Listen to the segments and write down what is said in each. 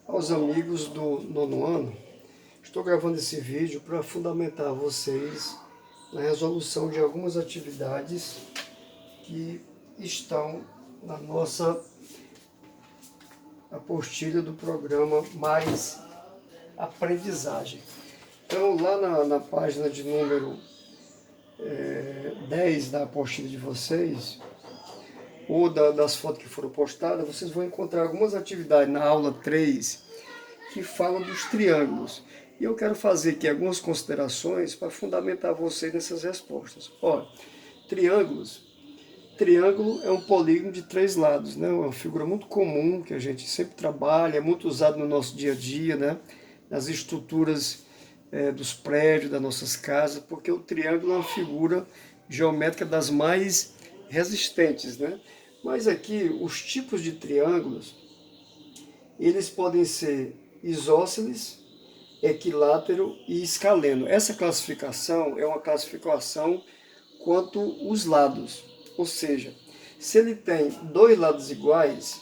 Aos amigos do nono ano, estou gravando esse vídeo para fundamentar vocês na resolução de algumas atividades que estão na nossa apostila do programa Mais Aprendizagem. Então, lá na página de número 10 da apostila de vocês, ou das fotos que foram postadas, vocês vão encontrar algumas atividades na aula 3 que falam dos triângulos. E eu quero fazer aqui algumas considerações para fundamentar vocês nessas respostas. Olha, triângulo é um polígono de 3 lados, né? É uma figura muito comum que a gente sempre trabalha, é muito usado no nosso dia a dia, né? Nas estruturas dos prédios, das nossas casas, porque o triângulo é uma figura geométrica das mais resistentes, né? Mas aqui, os tipos de triângulos, eles podem ser isósceles, equilátero e escaleno. Essa classificação é uma classificação quanto os lados, ou seja, se ele tem dois lados iguais,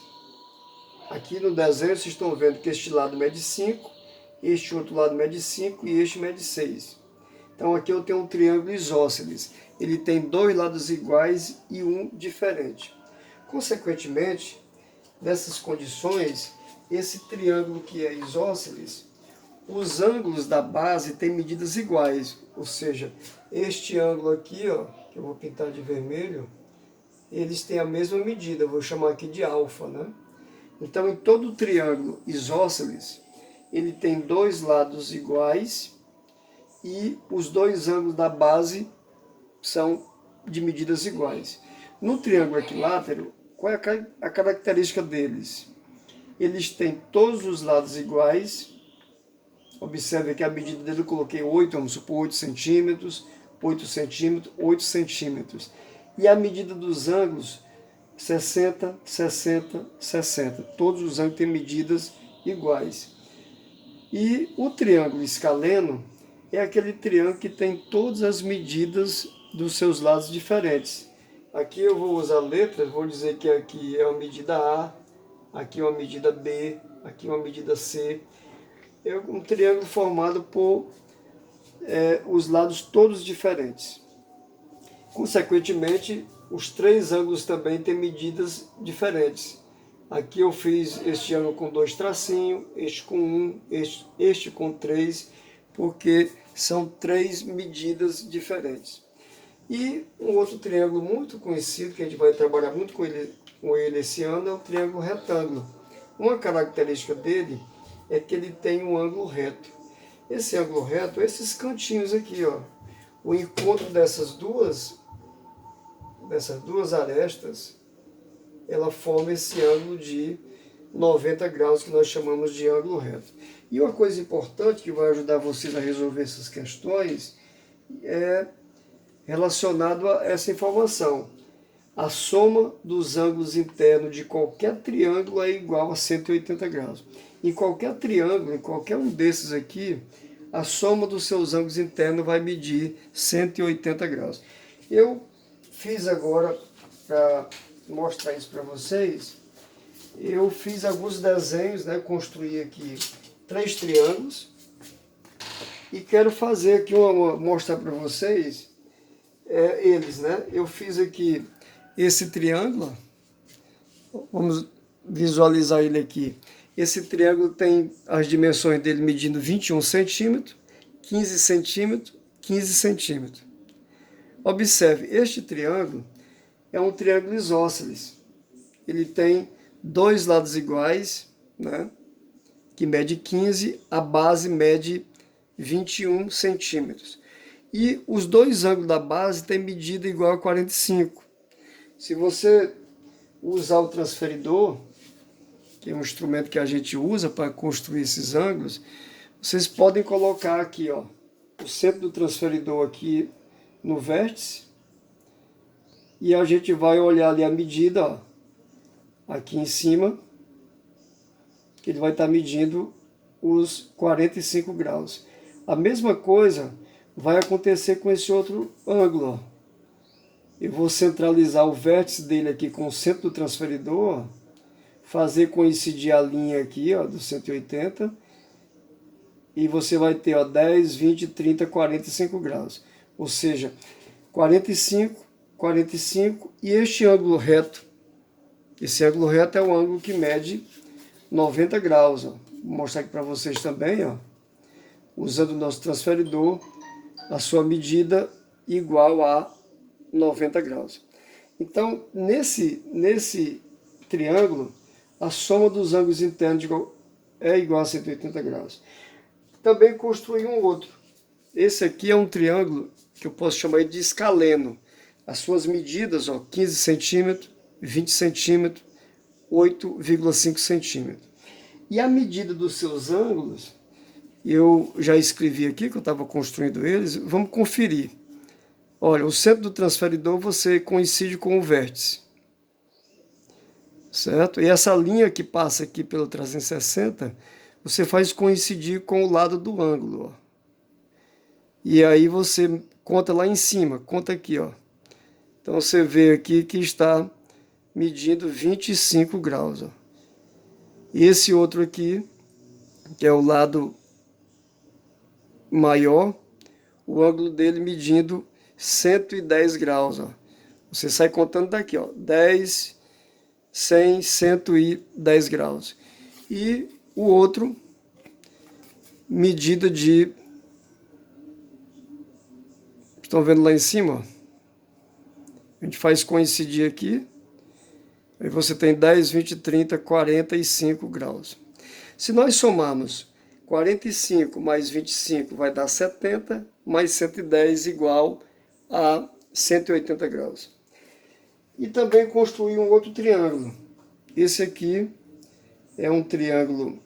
aqui no desenho vocês estão vendo que este lado mede 5, este outro lado mede 5 e este mede 6. Então aqui eu tenho um triângulo isósceles, ele tem dois lados iguais e um diferente. Consequentemente, nessas condições, esse triângulo que é isósceles, os ângulos da base têm medidas iguais, ou seja, este ângulo aqui, ó, que eu vou pintar de vermelho, eles têm a mesma medida, eu vou chamar aqui de alfa, né? Então, em todo triângulo isósceles, ele tem dois lados iguais e os dois ângulos da base são de medidas iguais. No triângulo equilátero, qual é a característica deles? Eles têm todos os lados iguais. Observe que a medida dele eu coloquei 8, vamos supor, 8 centímetros, 8 centímetros, 8 centímetros. E a medida dos ângulos, 60, 60, 60. Todos os ângulos têm medidas iguais. E o triângulo escaleno é aquele triângulo que tem todas as medidas dos seus lados diferentes. Aqui eu vou usar letras, vou dizer que aqui é uma medida A, aqui é uma medida B, aqui é uma medida C. É um triângulo formado por os lados todos diferentes. Consequentemente, os três ângulos também têm medidas diferentes. Aqui eu fiz este ângulo com 2 tracinhos, este com 1, este com 3, porque são 3 medidas diferentes. E um outro triângulo muito conhecido, que a gente vai trabalhar muito com ele esse ano, é o triângulo retângulo. Uma característica dele é que ele tem um ângulo reto. Esse ângulo reto, esses cantinhos aqui, ó, o encontro dessas duas arestas, ela forma esse ângulo de 90 graus que nós chamamos de ângulo reto. E uma coisa importante que vai ajudar vocês a resolver essas questões é relacionado a essa informação. A soma dos ângulos internos de qualquer triângulo é igual a 180 graus. Em qualquer triângulo, em qualquer um desses aqui, a soma dos seus ângulos internos vai medir 180 graus. Eu fiz agora, para mostrar isso para vocês, eu fiz alguns desenhos, né, construí aqui 3 triângulos, e quero fazer aqui mostrar para vocês eles, né? Eu fiz aqui esse triângulo, vamos visualizar ele aqui. Esse triângulo tem as dimensões dele medindo 21 centímetros, 15 centímetros, 15 centímetros. Observe, este triângulo é um triângulo isósceles. Ele tem dois lados iguais, né? Que mede 15, a base mede 21 centímetros. E os dois ângulos da base têm medida igual a 45. Se você usar o transferidor, que é um instrumento que a gente usa para construir esses ângulos, vocês podem colocar aqui, ó, o centro do transferidor aqui no vértice, e a gente vai olhar ali a medida, ó, aqui em cima, que ele vai estar medindo os 45 graus. A mesma coisa vai acontecer com esse outro ângulo, ó. Eu vou centralizar o vértice dele aqui com o centro do transferidor, fazer coincidir a linha aqui, ó, do 180, e você vai ter, ó, 10, 20, 30, 45 graus. Ou seja, 45, 45 e este ângulo reto. Esse ângulo reto é o ângulo que mede 90 graus. Ó. Vou mostrar aqui para vocês também, ó, usando o nosso transferidor, a sua medida igual a 90 graus. Então, nesse triângulo, a soma dos ângulos internos é igual a 180 graus. Também construí um outro. Esse aqui é um triângulo que eu posso chamar de escaleno. As suas medidas, ó, 15 centímetros, 20 centímetros, 8,5 centímetros. E a medida dos seus ângulos, eu já escrevi aqui, que eu estava construindo eles, vamos conferir. Olha, o centro do transferidor você coincide com o vértice, certo? E essa linha que passa aqui pelo 360, você faz coincidir com o lado do ângulo, ó. E aí você conta lá em cima, conta aqui, ó. Então você vê aqui que está medindo 25 graus, ó. E esse outro aqui, que é o lado maior, o ângulo dele medindo 110 graus, ó. Você sai contando daqui, ó, 10, 100, 110 graus. E o outro, medida de... Estão vendo lá em cima, ó? A gente faz coincidir aqui. Aí você tem 10, 20, 30, 45 graus. Se nós somarmos 45 mais 25 vai dar 70, mais 110 igual a 180 graus. E também construí um outro triângulo. Esse aqui é um triângulo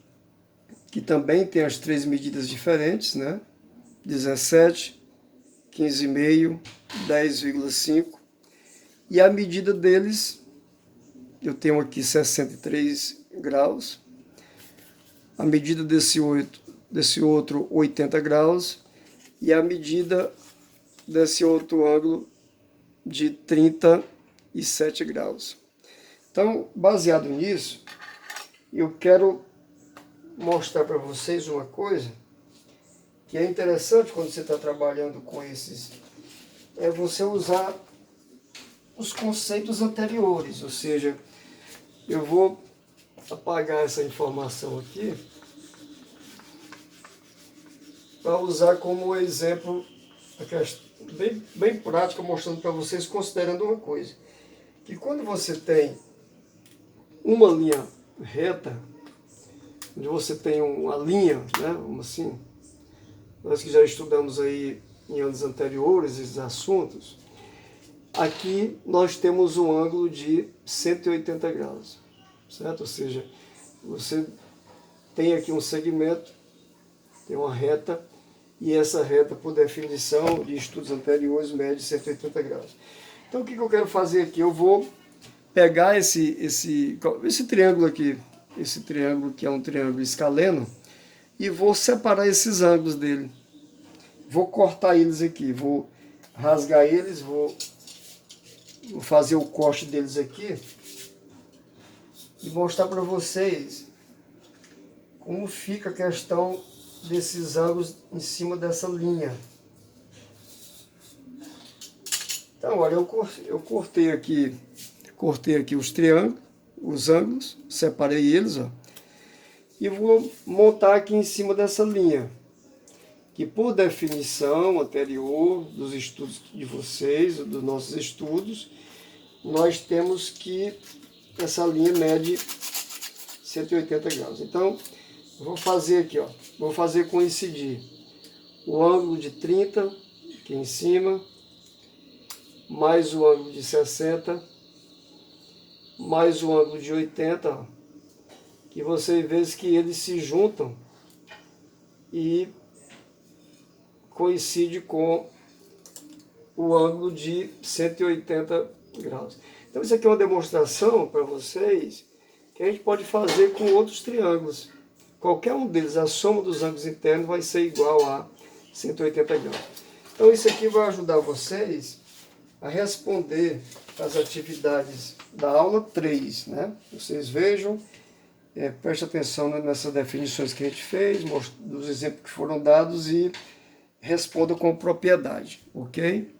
que também tem as três medidas diferentes, né? 17, 15,5, 10,5. E a medida deles, eu tenho aqui 63 graus. A medida desse outro, 80 graus. E a medida desse outro ângulo de 37 graus. Então, baseado nisso, eu quero mostrar para vocês uma coisa que é interessante quando você está trabalhando com esses, é você usar os conceitos anteriores, ou seja, eu vou apagar essa informação aqui para usar como exemplo bem prática, mostrando para vocês, considerando uma coisa, que quando você tem uma linha reta, onde você tem uma linha, né, assim, nós que já estudamos aí em anos anteriores esses assuntos, aqui nós temos um ângulo de 180 graus, certo? Ou seja, você tem aqui um segmento, tem uma reta, e essa reta, por definição de estudos anteriores, mede 180 graus. Então, o que eu quero fazer aqui? Eu vou pegar esse triângulo aqui, esse triângulo que é um triângulo escaleno, e vou separar esses ângulos dele. Vou cortar eles aqui, vou rasgar eles, vou fazer o corte deles aqui e mostrar para vocês como fica a questão desses ângulos em cima dessa linha. Então, olha, eu cortei aqui os triângulos, os ângulos, separei eles, ó, e vou montar aqui em cima dessa linha, que por definição anterior dos estudos de vocês, dos nossos estudos, nós temos que essa linha mede 180 graus. Então, eu vou fazer aqui, ó, vou fazer coincidir o ângulo de 30 aqui em cima, mais o ângulo de 60, mais o ângulo de 80, ó, que você vê que eles se juntam e coincide com o ângulo de 180 graus. Então isso aqui é uma demonstração para vocês que a gente pode fazer com outros triângulos. Qualquer um deles, a soma dos ângulos internos vai ser igual a 180 graus. Então isso aqui vai ajudar vocês a responder às atividades da aula 3, né? Vocês vejam, preste atenção nessas definições que a gente fez, dos exemplos que foram dados e responda com propriedade, ok?